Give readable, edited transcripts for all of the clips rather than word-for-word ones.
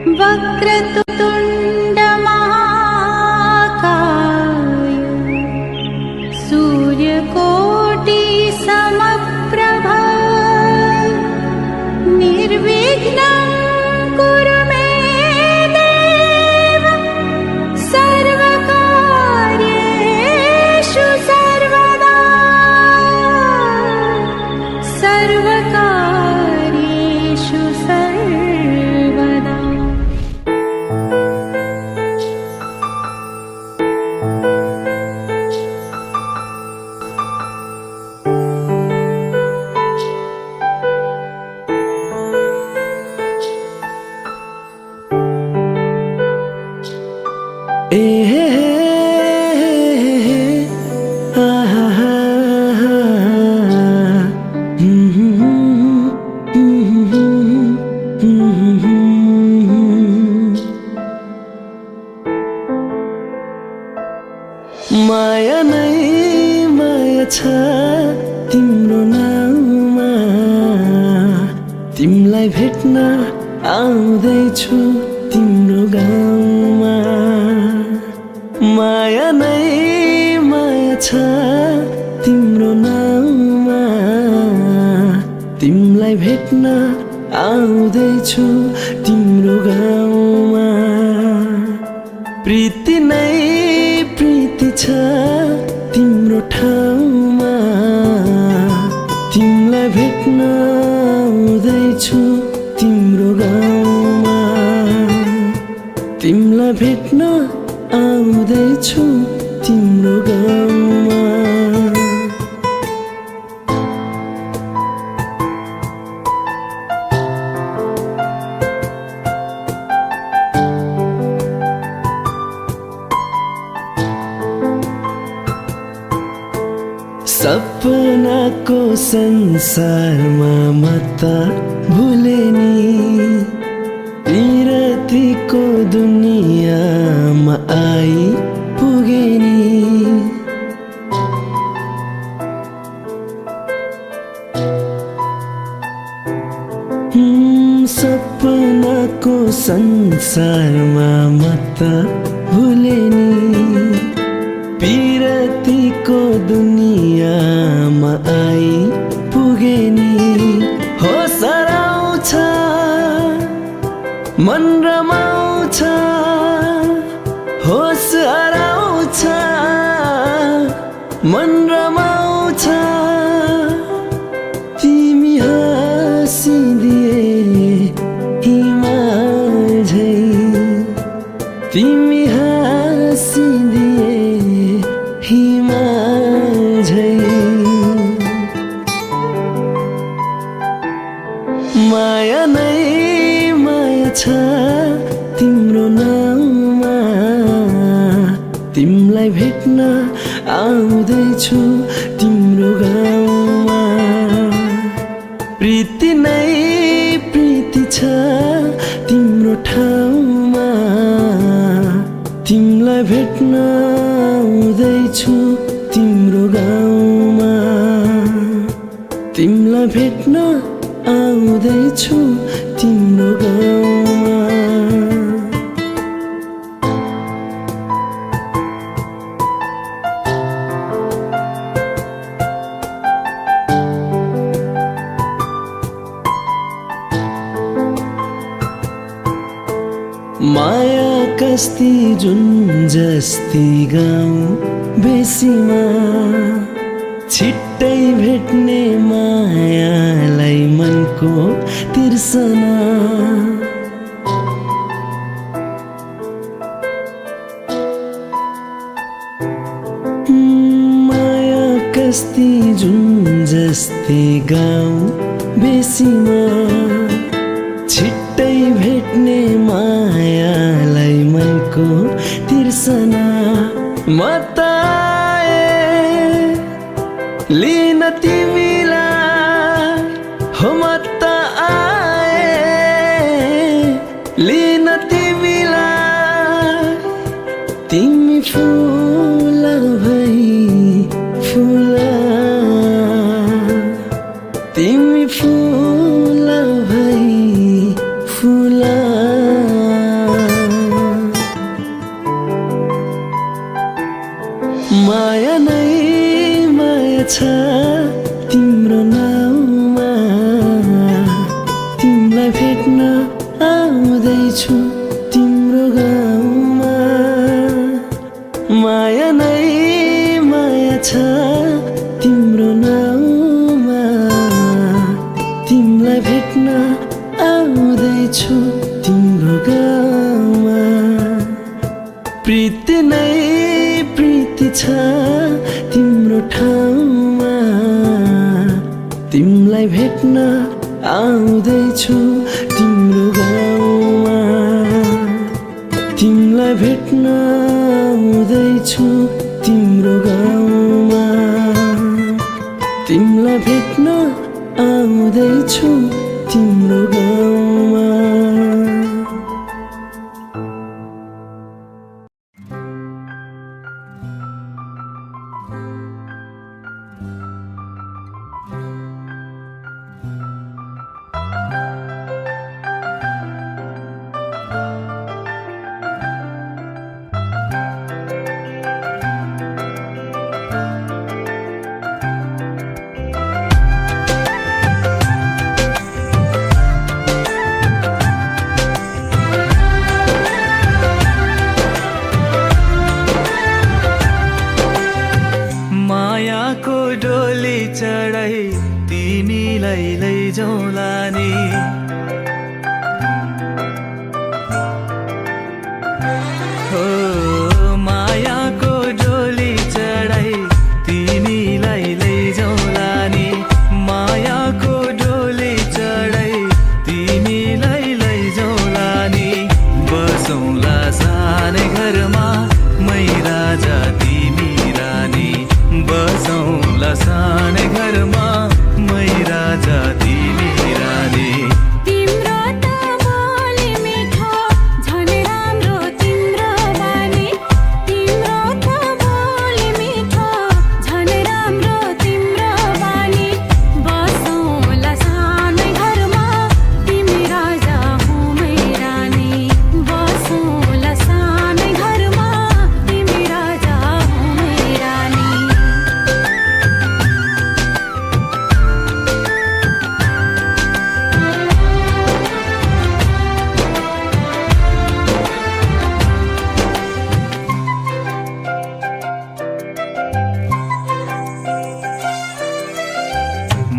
वक्रतुण्ड महाकाय सूर्यकोटि समप्रभ निर्विघ्नं कुरु मे देव सर्वकार्येषु सर्वदा सर्वकार्येषु सर्वदा। माया नै माया छ तिम्रो नाउँमा, तिमीलाई भेट्न आउँदैछु तिम्रो गाउँमा। माया नै माया छ तिम्रो नाउँमा, तिमीलाई भेट्न आउँदैछु तिम्रो गाउँमा। प्रीति नै प्रीति छ तिम्रो ठाउँमा, तिमीलाई भेट्न आउँदैछु तिम्रो गाउँमा। तिमीलाई भेट्न आउँदैछु तिम्रो गाउँमा। सपनाको संसारमा म त भुले नि, विरतीको दुनियाँमा आइपुगे नि। सपनाको संसारमा म त भुले नि, विरतीको दुनियाँमा आइपुगे नि। होस हराउँछ मन रमाउँछ, होस हराउँछ मन रमाउँछ। तिमी हाँसिदिए हिमाल झै, तिमी हाँसिदिए हिमाल झै। माया नै माया छ तिम्रो नाउँमा, तिमीलाई भेट्न आउँदैछु तिम्रो गाउँमा। प्रीति नै प्रीति छ तिम्रो ठाउँमा, तिमीलाई भेट्न आउँदैछु तिम्रो गाउँमा। तिमीलाई भेट्न आउँदैछु तिम्रो गाउँमा। माया कस्ती जुन जस्ती गाउँ बेसीमा, छिट्टै भेट्ने मायालाई मनको तिर्सना। माया कस्ती जुन जस्ती गाउँ बेसीमा, छिट्टै भेट्ने मायालाई मनको तिर्सना। म त आए लिन तिमीलाई, हो म त आए लिन तिमीलाई। तिमी फुल भई फुला, तिमी फुल भई फुला। भेट्न आउँदैछु तिम्रो गाउँमा माया नै माया छ तिम्रो नाउँमा तिमीलाई भेट्न आउँदैछु तिम्रो गाउँमा प्रीति नै प्रीति छ तिम्रो ठाउँमा तिमीलाई भेट्न आउँदैछु तिम्रो गाउँमा तिमीलाई भेट्न आउँदैछु तिम्रो गाउँमा तिमीलाई भेट्न आउँदैछु तिम्रो गाउँमा मायाको डोली चढाई तिमीलाई लैजाउँला नि हो मायाको डोली चढाई तिमीलाई लैजाउँला नि मायाको डोली चढाई तिमीलाई लैजाउँला नि बसौँला सानै घरमा मै राजा तिमी रानी बसौँला सानै घरमा मै राजा तिमी रानी तिम्रो त बोली मिठो झन् राम्रो तिम्रो बानी तिम्रो त बोली मिठो झन् राम्रो तिम्रो बानी बसौँला सानै घरमा तिमी राजा हो मै रानी बसौँला सानै घरमा तिमी राजा हो मै रानी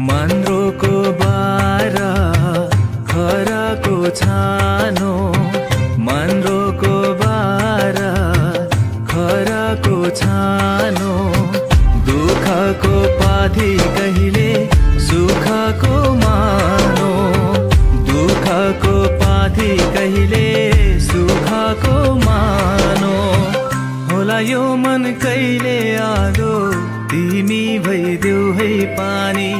मन्द्रोको बारा खराको छानो मन्द्रोको बारा खराको छानो दुःखको पाथी कहिले सुखको मानो दुःखको पाथी कहिले सुखको मानो होला यो मन कहिले आगो तिमी भइदेऊ है पानी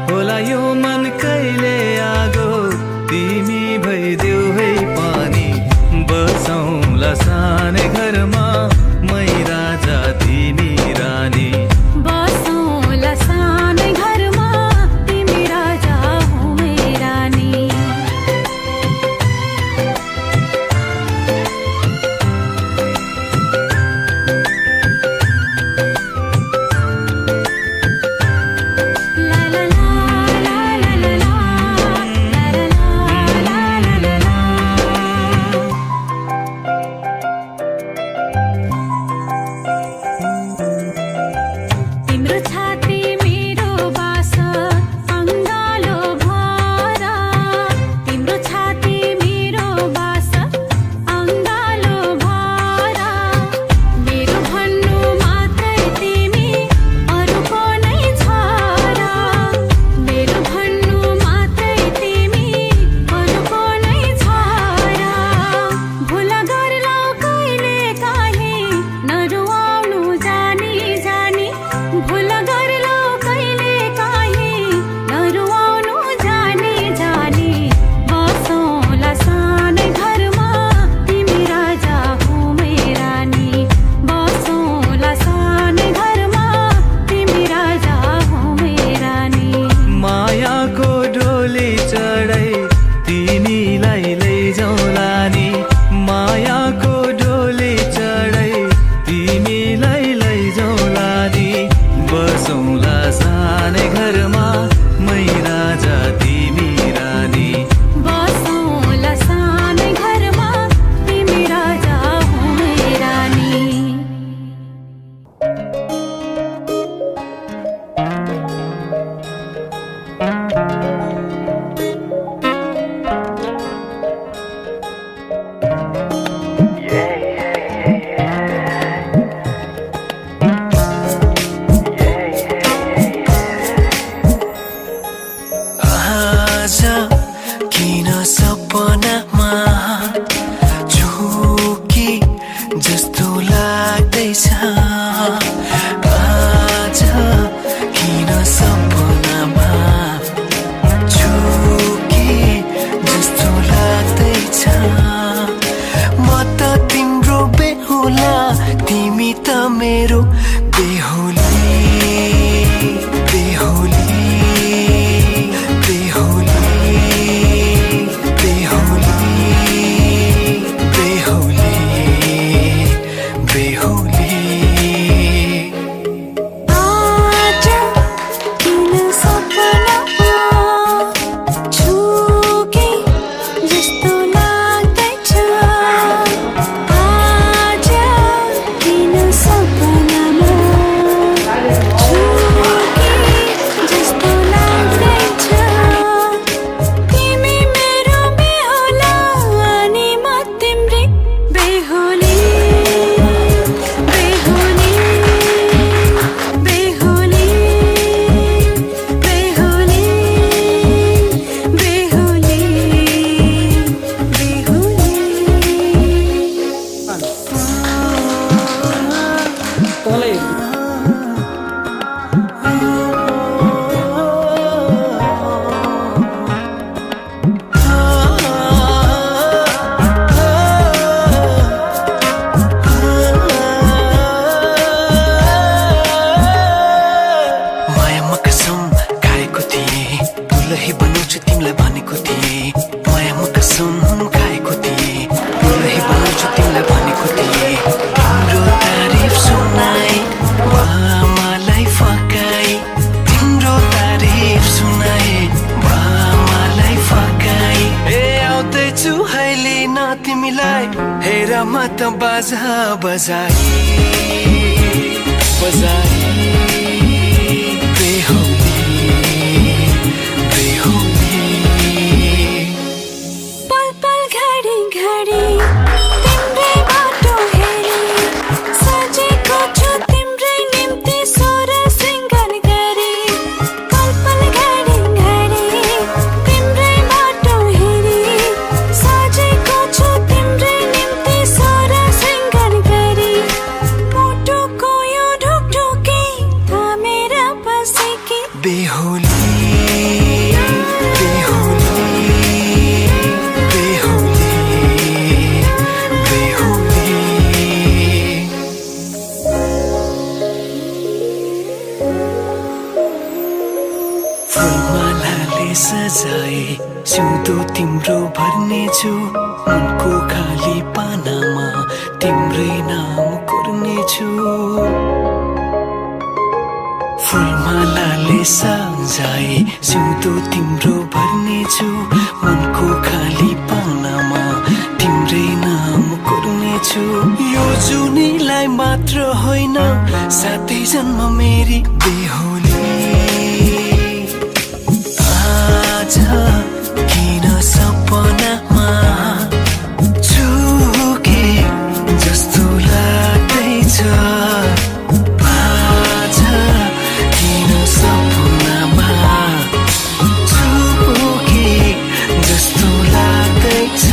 होला यो मन कहिले आगो तिमी भइदेऊ है पानी बसौँला सानै घरमा मै राजा तिमी रानी बसौँला सानै घरमा तिमी राजा हो मै रानी ला ला ला ला ला ला ला ला ला ला ला अहिले न तिमीलाई हेर म त बाजा बजाई बजाई बेहुली बेहुली पल पल घडी घडी तिम्रै बाटो हेरी सजेको छु तिम्रै निम्ति सोर सिंगार गरी पल पल घडी घडी तिम्रै बाटो हेरी सजेको छु तिम्रै निम्ति सोर सिंगार गरी मुटुको यो ढुकढुकी थामेर बसेकी बेहुली बेहुली बेहुली बेहुली फुलमालाले सजाए सिउँदो तिम्रो भर्नेछु उनको खाली पानामा तिम्रै नाम कोर्नेछु फुलमालाले सजाए सिउँदो तिम्रो भर्नेछु मनको खाली पानामा तिम्रै नाम कोर्नेछु यो जुनीलाई मात्र होइन सातै जन्म मेरी बेहुली आज किन सपनामा छुके जस्तो लाग्दैछ आज किन सपनामा छुके जस्तो लाग्दैछ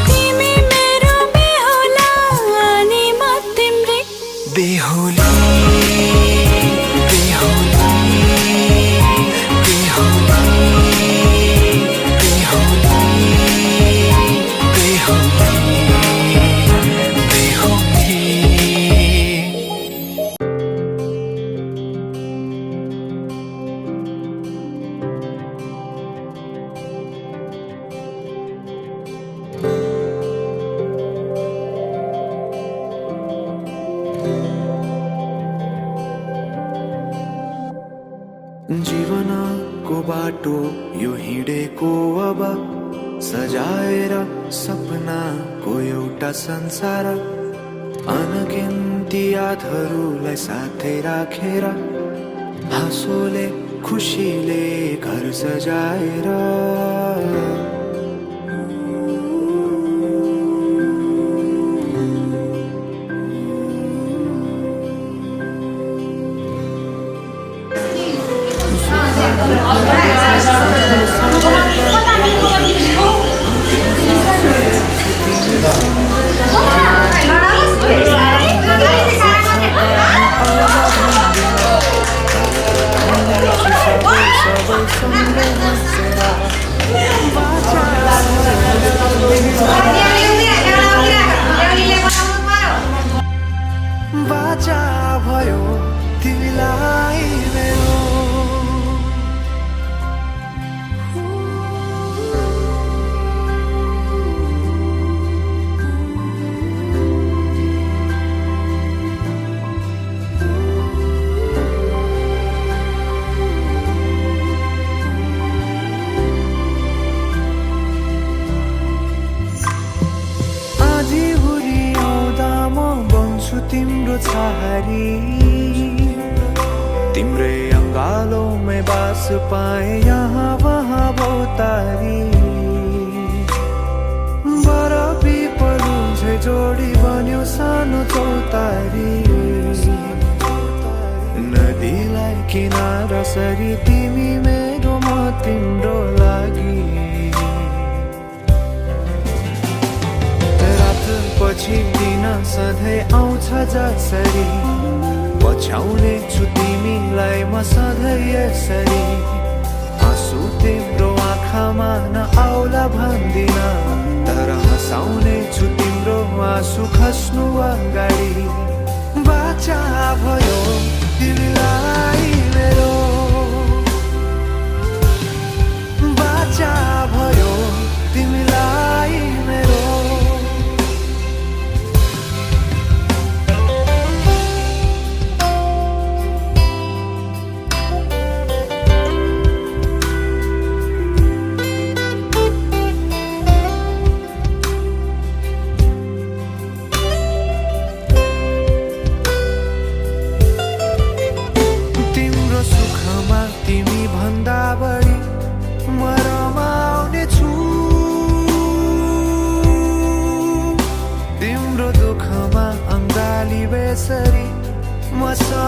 तिमी मेरो बेहुला अनि म तिम्रै बेहुली बेहुली बेहुली बेहुली बेहुली जीवनको बाटो यो हिँडेको अब सजाएर सपनाको एउटा संसार अनगिन्ती यादहरूलाई साथै राखेर हाँसोले खुसीले घर सजाएर बाचा भयो तिमीलाई मेरो तिम्रो छहारी तिम्रै अङ्गालोमै बास पाए यहाँ वहाँ भौतारी बर पिपलु झै जोडी बन्यो सानो चौतारी नदीलाई किनारा सरी तिमी मेरो म तिम्रो लागि पछि दिन सधैँ आउँछ जसरी पछ्याउने छु तिमीलाई म सधैँ यसरी आँसु तिम्रो आँखामा नआउला भन्दिन तर हँसाउने छु तिम्रो आँसु खस्नु अगाडि बाचा भयो तिमीलाई मेरो बाचा भयो तिमीलाई मेरो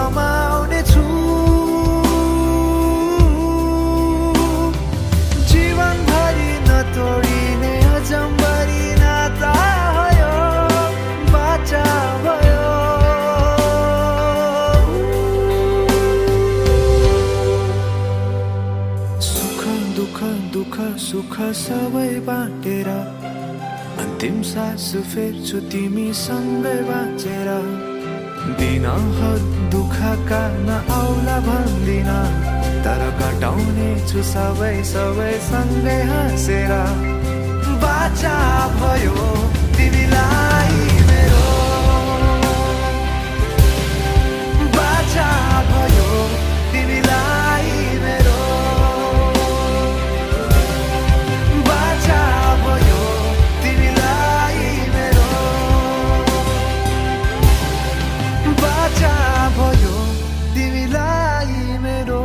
रमाउने छु जीवनभरि नतोडिने अजम्बरी नाता भयो बाचा भयो सुख दुःख दुःख सुख सबै बाँटेर अन्तिम सास फेर्छु तिमीसँगै बाँचेर दिन दुःखका नआउला भन्दिन तर कटाउने छु सबै सँगै हाँसेर बाचा भयो तिमीलाई मेरो बाचा भयो तिमीलाई मेरो बाचा भयो तिमीलाई मेरो बाचा भयो तिमीलाई मेरो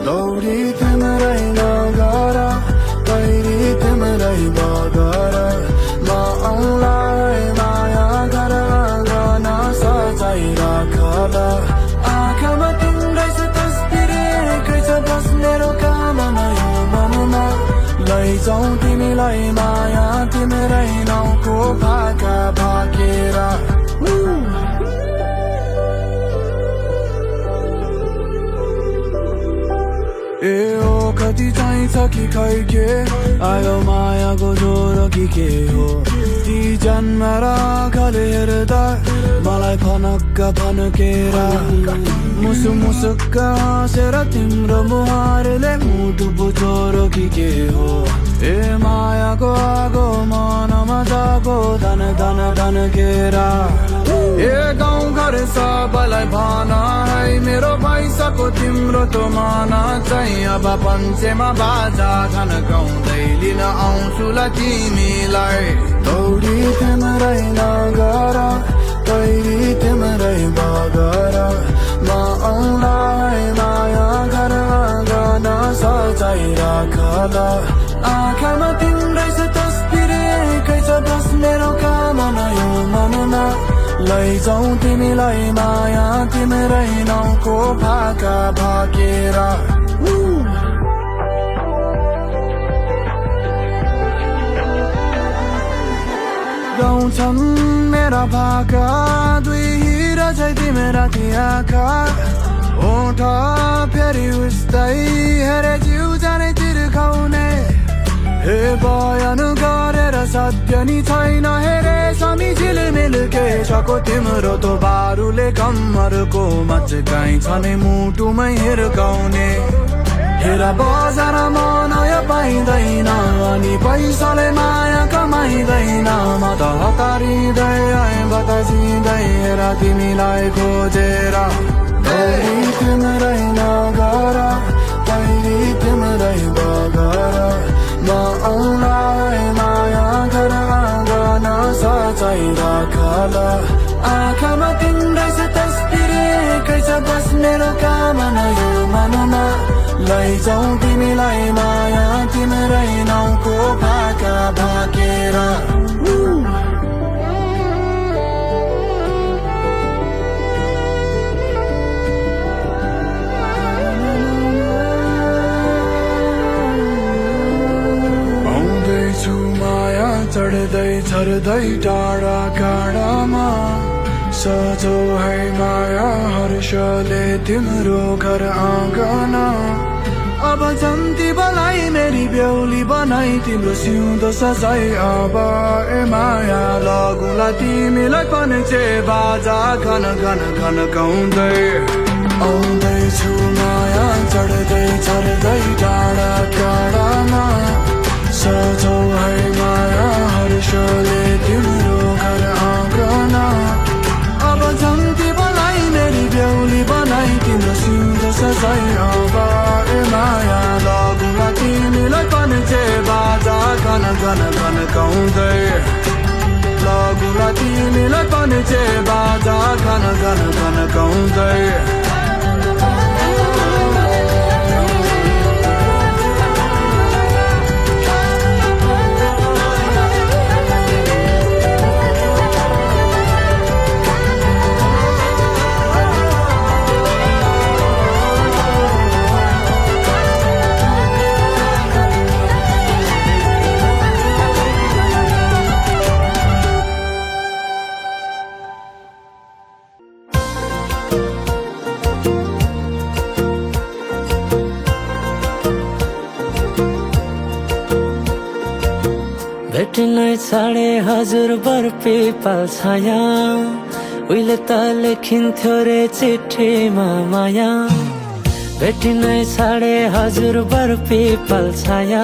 दौडी तिम्रै नगर तैरी तिम्रै बगर म औँलाई माया गर गर्न सजाइ राखल आँखामा तिम्रै छ तस्बिर एकै छ बस मेरो कामना यो मनमा लैजाउँ तिमीलाई माया तिम्रै नाउँको भाका भाकेर ए ओ कति चाहिन्छ कि खै के आयो मायाको ज्वरो कि के हो ती जन्मेर आँखाले हेर्दा मलाई फनक्क फन्केर मुसुक हाँसेर तिम्रो मुहारले मुटु बुझोरो कि के हो ए मायाको आगो मनमा जागो धन धन धन्केर ए गाउँ घर सबैलाई भन है मेरो पैसाको तिम्रो त माना चाहिँ अब पञ्चेमा बाजा घन गाउँदै लिन आउँछु ल तिमीलाई दौडी तिम्रै नगर तैरी तिम्रै बगर म औँलाई माया गर गर्न सजाइ राखल आँखामा तिम्रै छ तस्बिर एकै छ बस मेरो कामना यो मनमा लैजाउँ तिमीलाई माया तिम्रै नाउँको भाका भाकेर गाउँछन् मेरा भाका दुई हिरा चाहिँ तिमेरा ती आँखा ओठ फेरि उस्तै हेरे जिउ जाने तिर्खाउने हे बयान गरेर सत्य नि छैन हेरे समी झिलमिल के छको तिम्रो तो बारुले कम्मरको मचकाइ छ नि मुटुमै हिर्काउने हेर बजारमा नयाँ पाइँदैन अनि पैसाले माया कमाइँदैन म त हतारिँदै आएँ बतासिँदै हेर तिमीलाई खोजेर तैरी तिम्रै नगर तैरी तिम्रै बगर म औँलाई माया गर गर्न सजाइ राखल आँखामा तिम्रै छ तस्बिर एकै छ बस मेरो कामना यो मनमा लैजाउँ तिमीलाई माया तिम्रै नाउँको भाका भाकेर आउँदैछु माया चढ्दै झर्दै टाढा काँडामा सजो है माया हर्षले तिम्रो घर आँगन अब जन्ती बलाई मेरी बेहुली बनाई तिम्रो सिउँदो सजाई अब ए माया लगुला तिमीलाई पनि चे बाजा घन घन घन गाउँदै आउँदैछु माया चढ्दै झर्दै टाढा टाढामा सजौ है माया हर्षले तिम्रो घर आँगन अब जन्ती बलाई मेरी बेहुली बनाई तिम्रो सिउँदो सजाई अब ए माया लगुला तिमीलाई पनि चे बाजा घन घन घन गाउँदै लगुला तिमीलाई पनि चे बाजा खन खन खन गाउँदै भेटिनै छाडे हजुर बर पिपल छाया उहिले त लेखिन्थ्यो रे चिठीमा माया भेटिनै छाडे हजुर बर पिपल छाया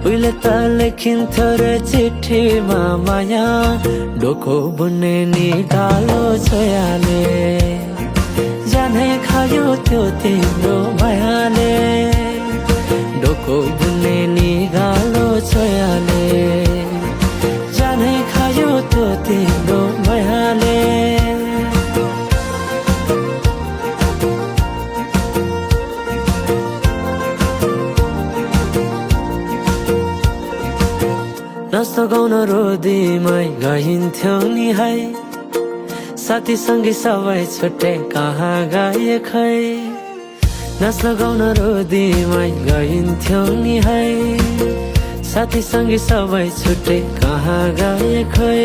उहिले त लेखिन्थ्यो रे चिठीमा माया डोको बुन्ने निकालो छोयाले जाने खायो त्यो तिम्रो मायाले डोको बुन्ने निगालो छोयाले जाने खायो त्यो तिम्रो मायाले नाच्न गाउन रोदीमै गइन्थ्यो नि है साथी सँगै सबै छुट्टै कहाँ गए खै नाच्न गाउन रोदीमै गइन्थ्यो नि है साथी सँगै सबै छुट्टै कहाँ गए खै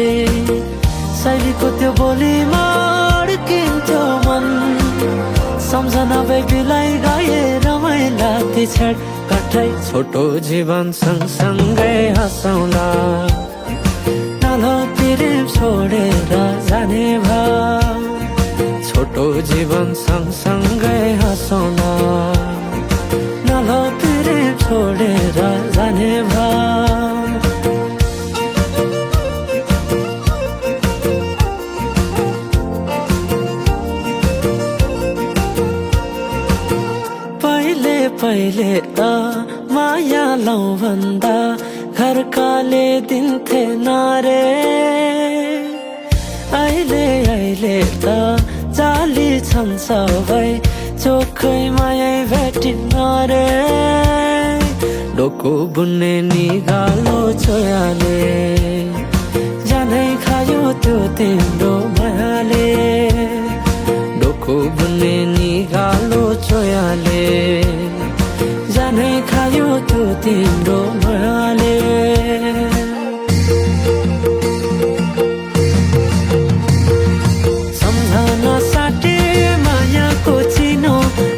शैलीको त्यो बोलीमा अड्किन्थ्यो मन सम्झना बेबीलाई गए रमाइला ती छेड कठै छोटो जीवन सँगसँगै हँसौँला नालो प्रेम छोडेर जाने भाव छोटो जीवन सँगसँगै हँसौँला नालो प्रेम छोडेर जाने भाव पहिले त माया लौ भन्दा घरकाले दिन्थे नारे अहिले त जाली छन् सबै चोखै माया भेटिन्न रे डोको बुन्ने निगालो छोयाले जानै खायो त्यो तिम्रो मायाले डोको बुन्ने निगालो छोयाले जानै खायो त्यो तिम्रो मायाले सम्झना साटे मायाको चिनो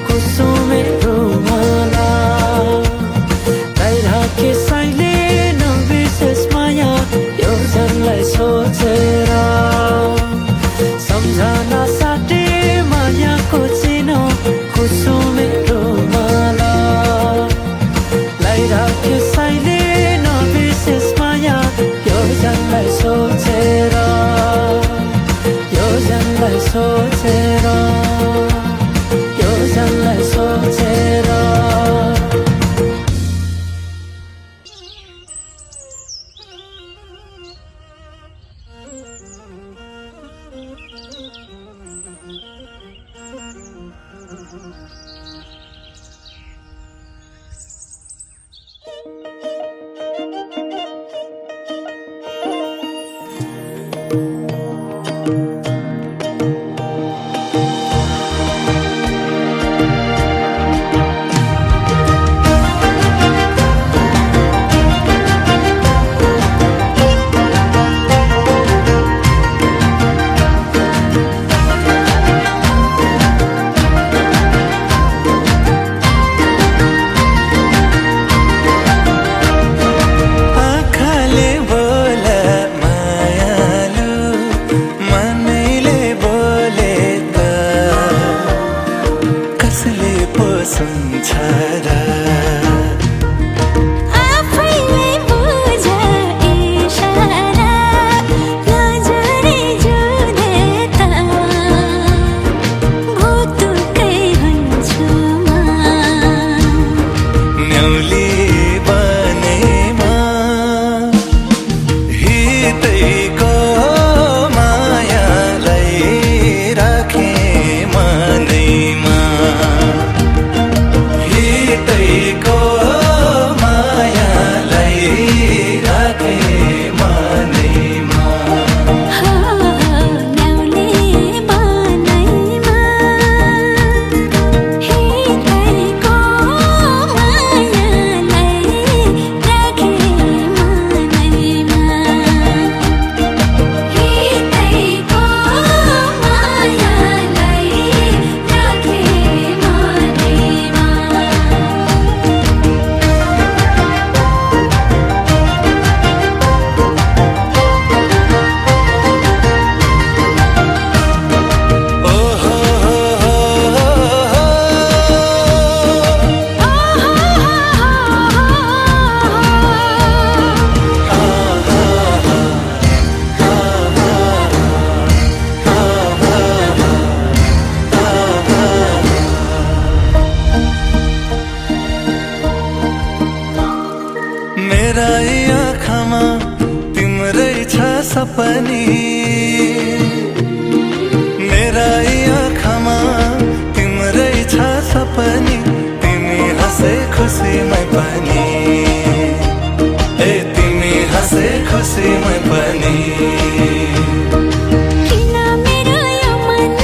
कुसुमे रुमाला गाइराखे साइले नबिर्सेस माया यो जनलाई सोचेर सम्झना साटे मायाको चिनो कुसुमे रुमाला गाइराखे साइले नबिर्सेस माया यो जनलाई सोचेर यो जनलाई सोचेर यो जनलाई सोचेर आँखाले बोल मायालु मनै सपनी मेरा यी आँखामा तिम्रै छ सपनी तिमी हाँसे खुसीमै पनि ए तिमी हाँसे खुसीमै पनि किन मेरो यो मन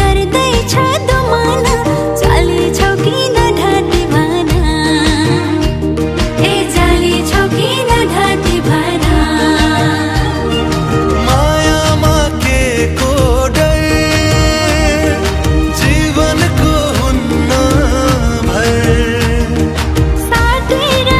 गर्दैछ दुमन जाली छौ किन ढाँटी भन ए जाली छौ किन ढाँटी भन मायामा के को डर जीवनको हुन्न भर साटेर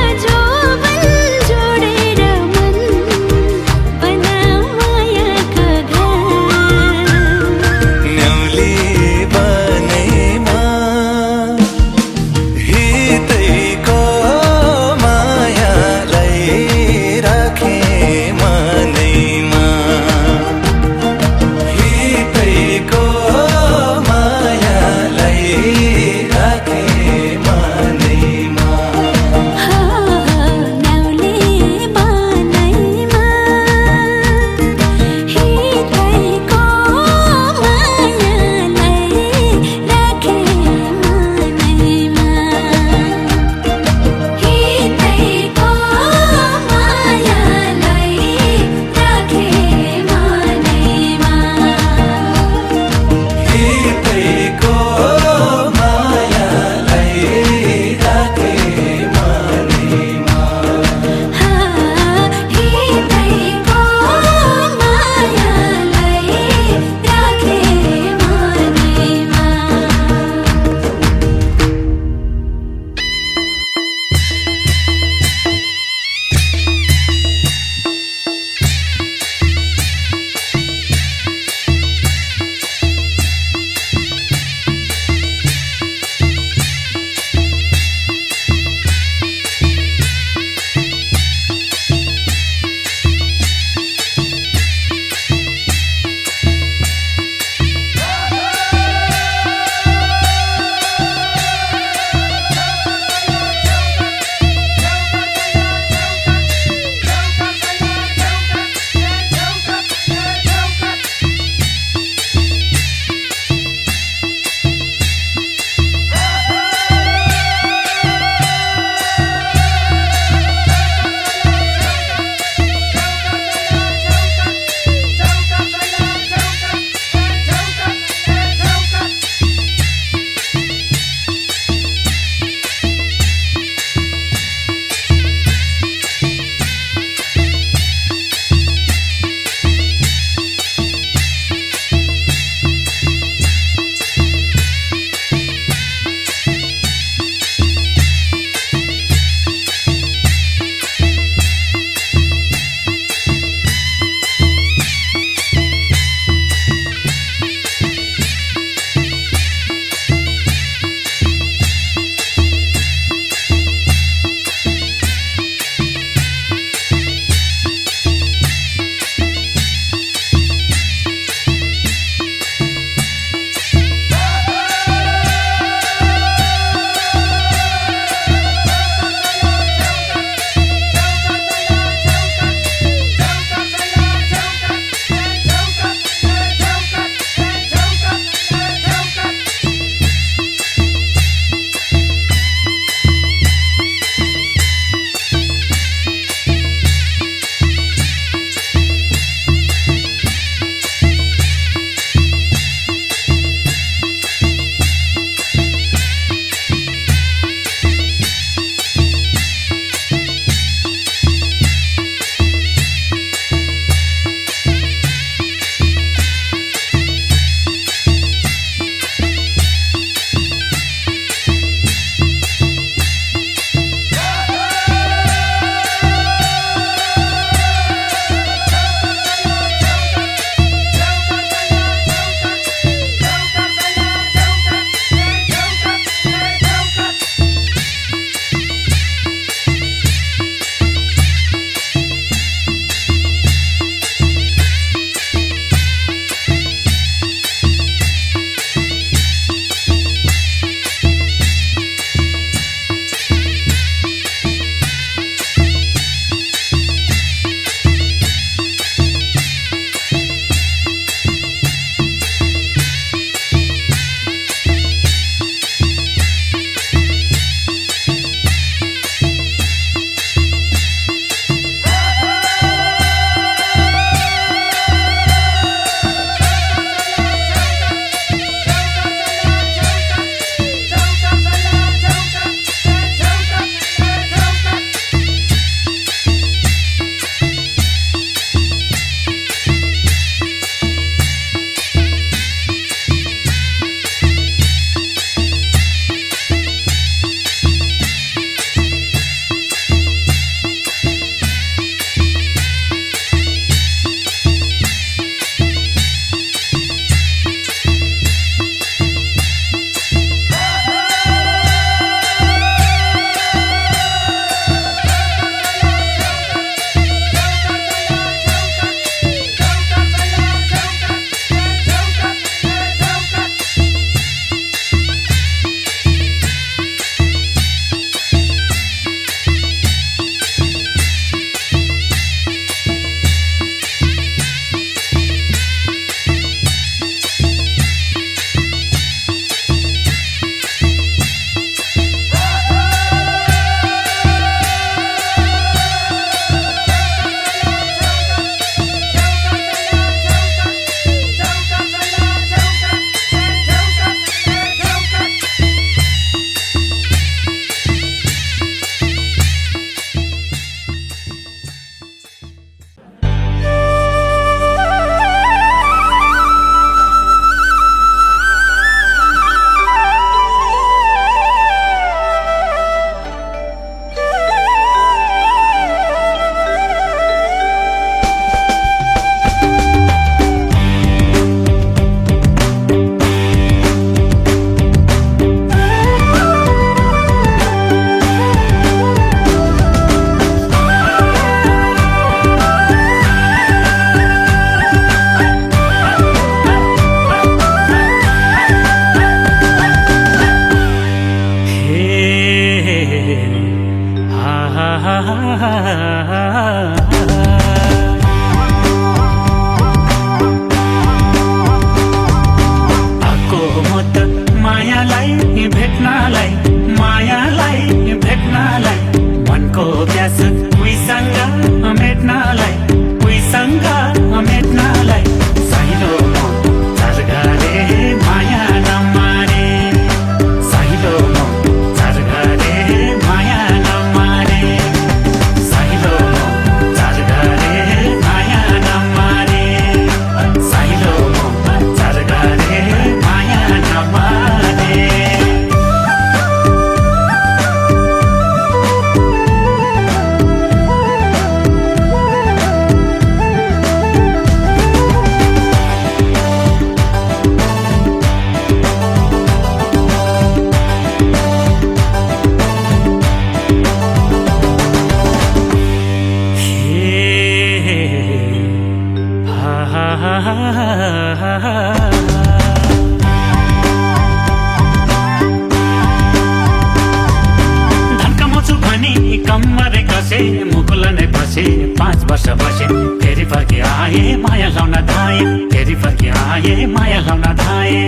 धन्कमाउँछु भनी कम्मरे कसे मुकुल नै बसे 5 वर्ष बसे फेरि फर्की आए माया लाउन धाए फेरि फर्की आए माया लाउन धाए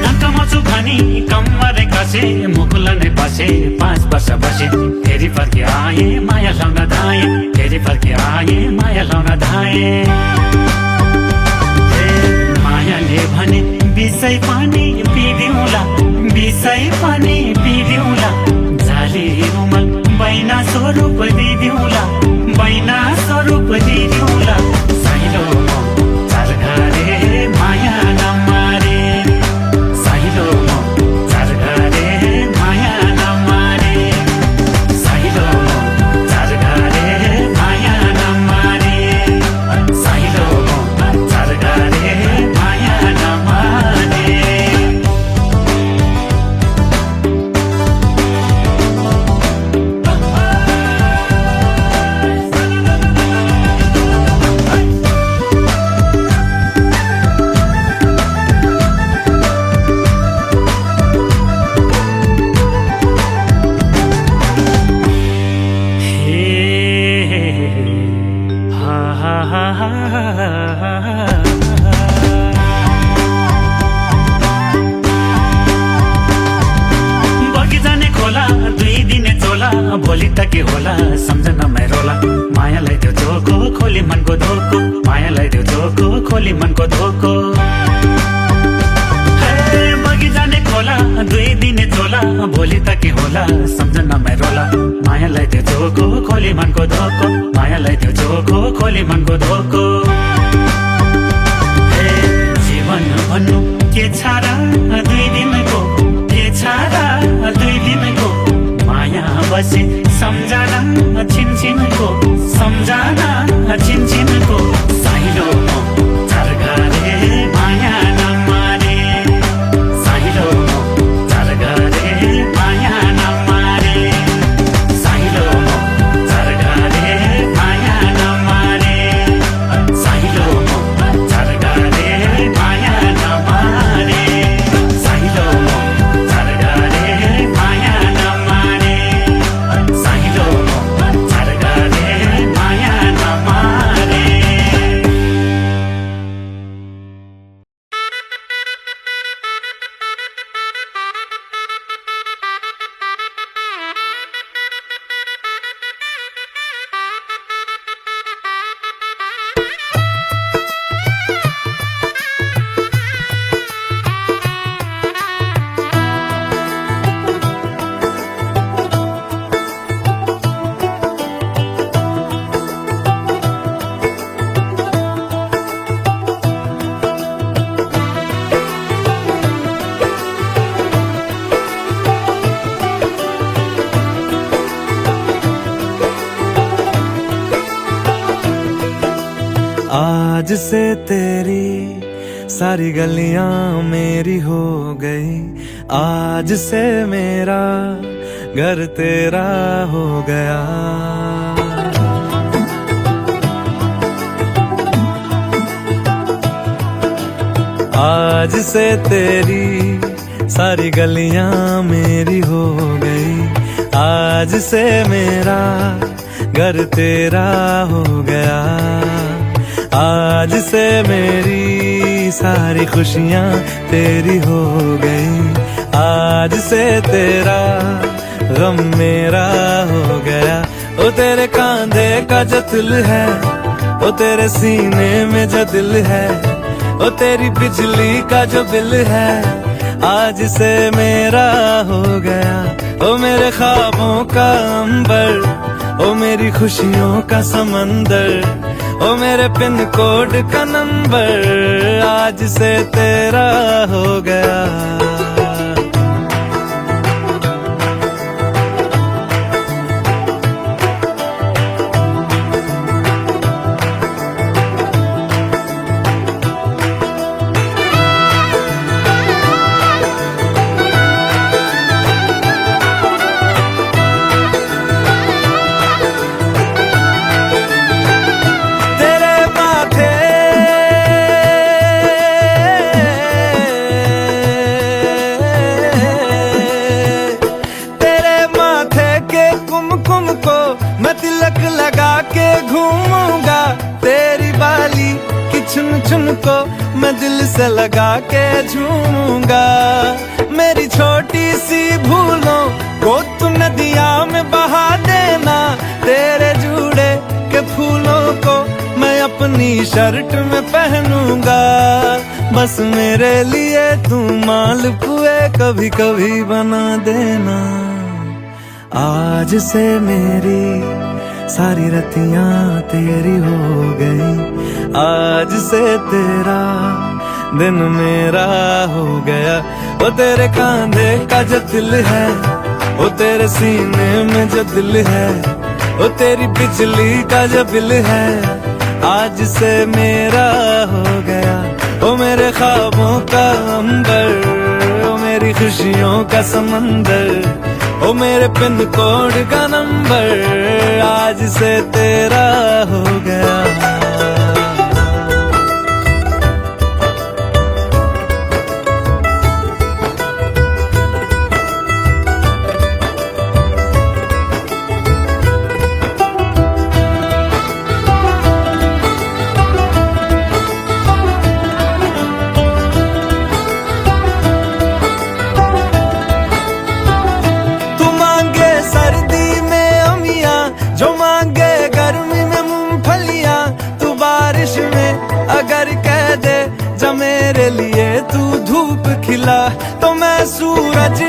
धन्कमाउँछु भनी कम्मरे कसे मुकुल नै बसे 5 वर्ष बसे फेरि फर्की आए माया लाउन धाए फेरि फर्की आए माया लाउन धाए मायाले भने बिसै पानी पिदिउँला बिसै पानी पिदिउँला झाली रुमल बैना स्वरूप दिदिउँला बैना स्वरूप दिदिउँला साइलो चारघरे माया नमारे साइलो चारघरे माया नमारे साइलो चारघरे माया नमारे साइलो चारघरे माया नमारे भोलि त के होला सम्झना रोला मायालाई त्यो धोको खोली मनको धोको मायालाई त्यो धोको खोली मनको धोको बगी जाने खोला 2 दिने झोला भोलि त के होला सम्झना रोला मायालाई त्यो धोको खोली मनको धोको मायालाई त्यो धोको खोली मनको धोको जीवन भन्नु के छारा 2 दिनको के छारा 2 दिनको माया बसे सम्झना छिनछिनको सम्झना छिनछिनको साइलो चारघरे माया नमारे साइलो चारघरे माया नमारे साइलो चारघरे माया नमारे साइलो चारघरे माया नमारे साइलो चारघरे माया नमारे साइलो चारघरे माया नमारे आज से तेरी सारी गलियां मेरी हो गई आज से मेरा घर तेरा हो गया आज से तेरी सारी गलियां मेरी हो गई आज से मेरा घर तेरा हो गया आज से मेरी सारी खुशियां तेरी हो गई आज से तेरा गम मेरा हो गया ओ तेरे कांधे का जो दिल है ओ तेरे सीने में जो दिल है ओ तेरी बिजली का जो बिल है आज से मेरा हो गया ओ मेरे ख्वाबों का अंबर ओ मेरी खुशियों का समंदर ओ मेरे पिन कोड का नंबर आज से तेरा हो गया घूमूंगा तेरी बाली की चुन चुन को मैं दिल से लगा के झूमूंगा। मेरी छोटी सी भूलों को तू नदिया में बहा देना, तेरे जुड़े के फूलों को मैं अपनी शर्ट में पहनूंगा। बस मेरे लिए तू मालपुए कभी कभी बना देना। आज से मेरी सारी रतियां तेरी हो गई, आज से तेरा दिन मेरा हो गया। वो तेरे कांधे का जो दिल है, वो तेरे सीने में जो दिल है, वो तेरी बिजली का जो बिल है, आज से मेरा हो गया। वो मेरे ख्वाबों का अंबर, वो मेरी खुशियों का समंदर, वो मेरे पिन कोड का नंबर, आज से तेरा हो गया। अगर कह दे जब मेरे लिए तू धूप खिला तो मैं सूरज,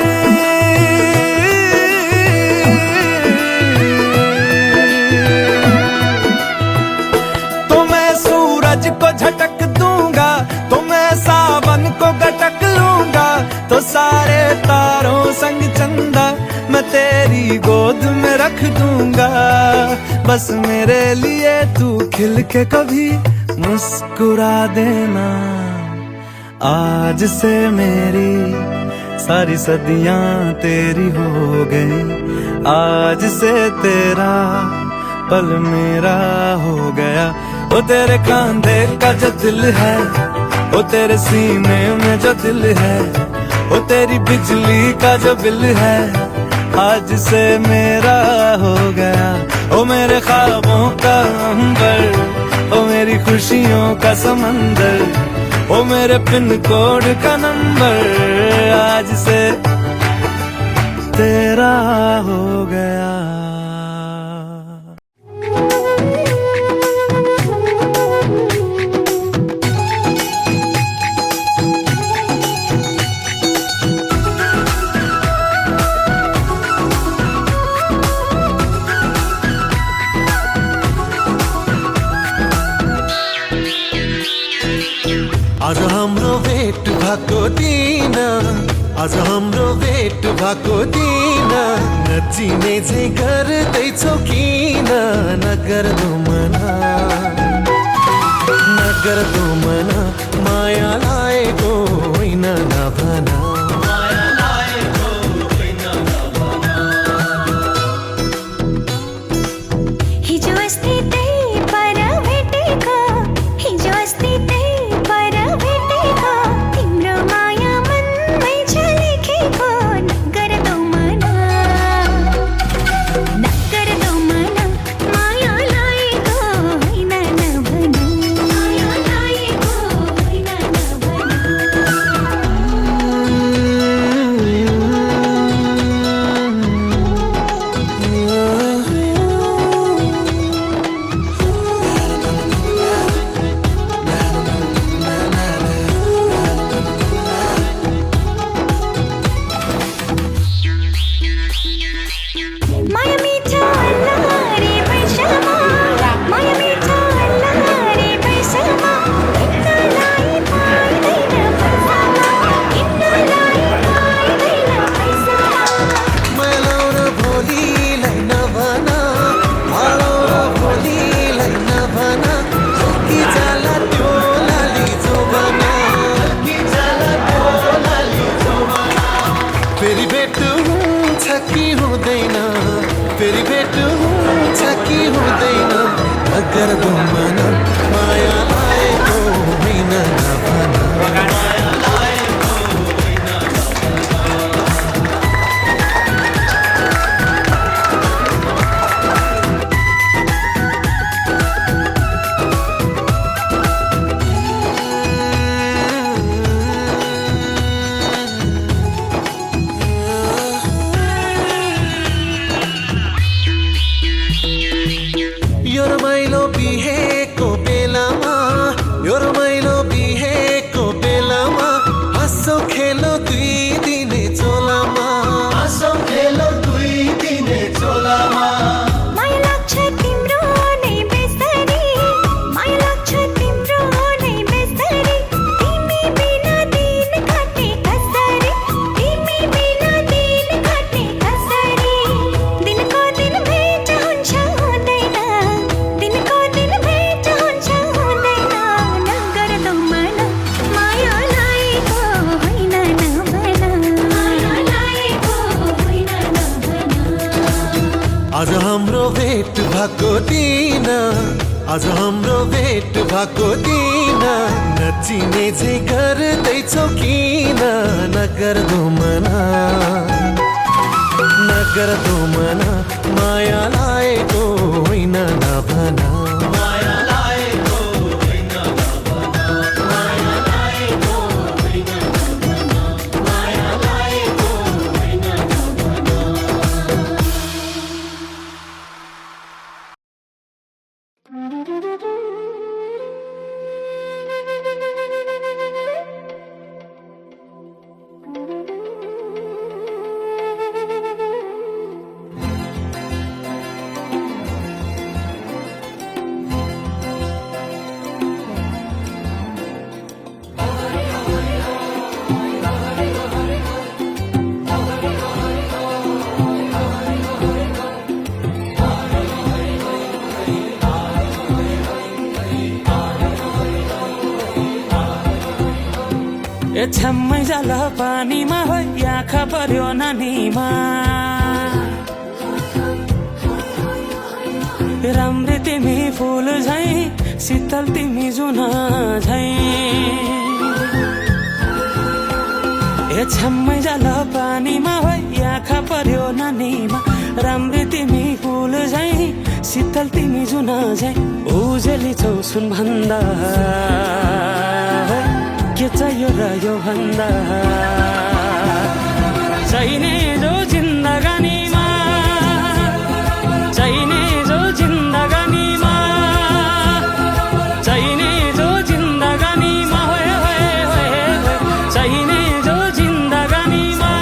तो मैं सूरज को झटक दूंगा, तो मैं सावन को गटक लूंगा, तो सारे तारों संग चंदा मैं तेरी गोद में रख दूंगा। बस मेरे लिए तू खिल के कभी मुस्कुरा देना। आज से मेरी सारी सदियां तेरी हो गई, आज से तेरा पल मेरा हो गया। वो तेरे कांधे का जो दिल है, वो तेरे सीने में जो दिल है, वो तेरी बिजली का जो बिल है, आज से मेरा हो गया। वो मेरे ख्वाबों का अंबर, ओ मेरी खुशियों का समंदर, ओ मेरे पिन कोड का नंबर, आज से तेरा हो गया। आज हाम्रो भेट भएको दिन, आज हाम्रो भेट भएको दिन, नचिने चाहिँ गर्दैछौ किन, नगर्दो मना, नगर्दो मना, माया लागेको होइन नभना। हिजो अस्ति त्यही पर भेटेको, हिजो अस्ति त्यही पर भेटेको, तिम्रो माया मनमै छ लेखेको, नगर्दो मना, नगर्दो मना, माया लागेको होइन नभना, माया लागेको होइन माया मिठो अल्लाह रे पैसामा, माया मिठो अल्लाह रे पैसामा, किन्नलाई पाइँदैन पैसामा, किन्नलाई पाइँदैन पैसामा। मायालाउन भोलिलाई नभना, मायालाउन भोलिलाई नभना, कि जाला त्यो लाली जोबना, कि जाला त्यो लाली जोबना। फेरि भेट हुन्छ कि हुँदैन, फेरि भेट हुन्छ कि हुँदैन, नगर्दो मना, माया लागेको होइन नभना। यो रमाइलो बिहेको बेलामा यो रमाइलो बिहेको बेलामा हाँसो खेलो 2 दिने चोलामा हाँसो खेलो 2 दिने चोलामा माया लाग्छ तिम्रो नै बेसरी माया लाग्छ तिम्रो नै बेसरी तिमी बिना दिन काटे कसरी तिमी बिना दिन काटे कसरी दिनको दिन भेट हुन्छ हुँदैन दिनको दिन भेट हुन्छ हुँदैन नगर दो मन माया लागेको होइन नभन माया लागेको होइन नभन आज हाम्रो भेट भएको दिन आज हाम्रो भेट भएको दिन नचिने चाहिँ गर्दैछौ किन नगर्दो मना माया लागेको होइन नभन माया लागेको होइन नभन माया लागेको होइन नभन माया लागेको होइन नभन ए छ्याम्मै जाला पानीमा हो आँखा पर्यो नानीमा राम्रै तिमी फुल झै शीतल तिमी जुन झै ए छ्याम्मै जाला पानीमा हो आँखा पर्यो नानीमा राम्रै तिमी फुल झै शीतल तिमी जुन झै उजेली छौ सुन भन्दा के चाहियो र यो भन्दा चाहिने जो जिन्दगानीमा चाहिने जो जिन्दगानीमा चाहिने जो जिन्दगानीमा होए होए होए चाहिने जो जिन्दगानीमा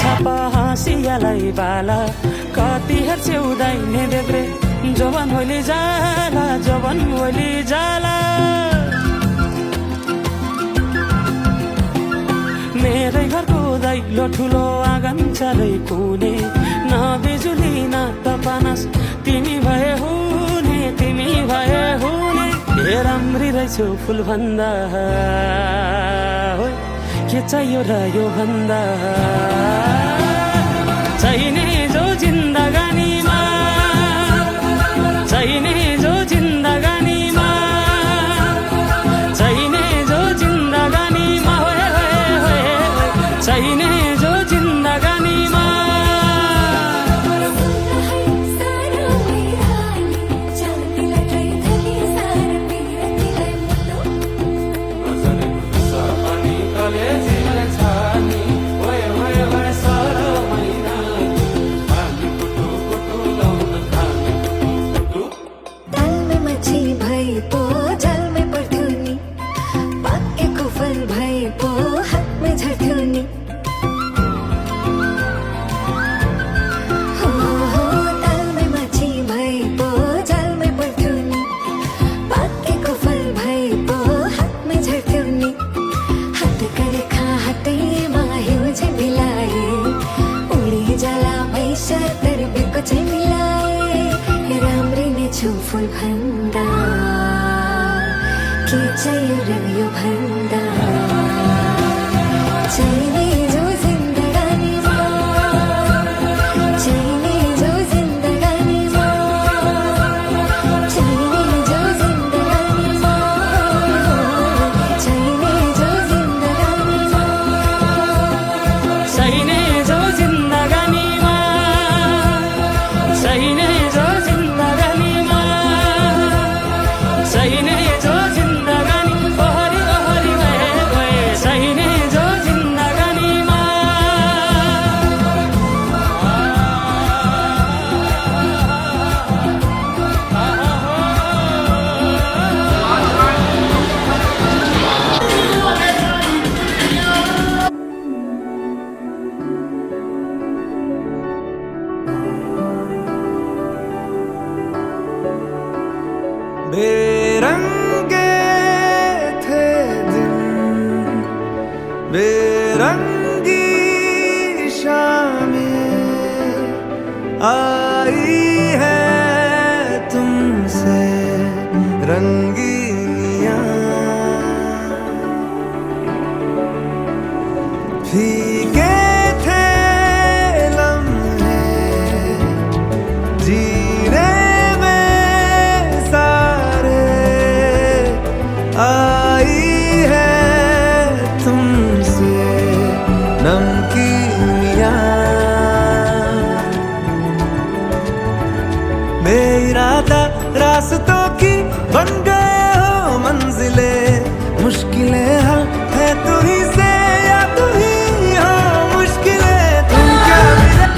छापा हाँसियालाई बाला कति हेर्छ्यौदाइ ने देब्रे जवान होली जाला मेरै घरको दैलो ठुलो आँगन चालै कुने न बिजुली न त पानस तिमी भए हुने ए राम्री रहेछौ फुल भन्दा के चाहियो र यो भन्दा चाहिने जो जिन्दगानीमा चाहिने जो जिन्दगानीमा चाहिने जो जिन्दगानीमा होए होए होए चाहिने जो जिन्दगानीमा सारा मैरानी जाति लगे धनी सारा पीरतिलाई तल में मच्छी भई पो जल में पर्थ्यो नि पाकेको फल भई पो हात में झर्थ्यो नि हो तल में मच्छी भई पो जल में पर्थ्यो नि पाकेको फल भई पो हात में झर्थ्यो नि हात गरेखा हातैमा हिउँ चाहिँ मिलाए उडी जाला पैसा तर्बेको चाहिँ मिलाए राम्रै नै छु फुल भन्दा के चाहियो र यो भन्दा चाहिने जो जिन्दगानीमा चाहिने जो जिन्दगानीमा चाहिने जो जिन्दगानीमा चाहिने जो जिन्दगानीमा चाहिने आई है तुमसे रंगीनियां, फीके थे लम्हे जीने में सारे, आई है तुमसे नमकीनियां, बेइरादा रास्तों की बन गए हो मंजिलें, मुश्किलें हल है तू ही से या तू ही हो मुश्किलें, तुम क्या मेरे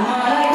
मलाई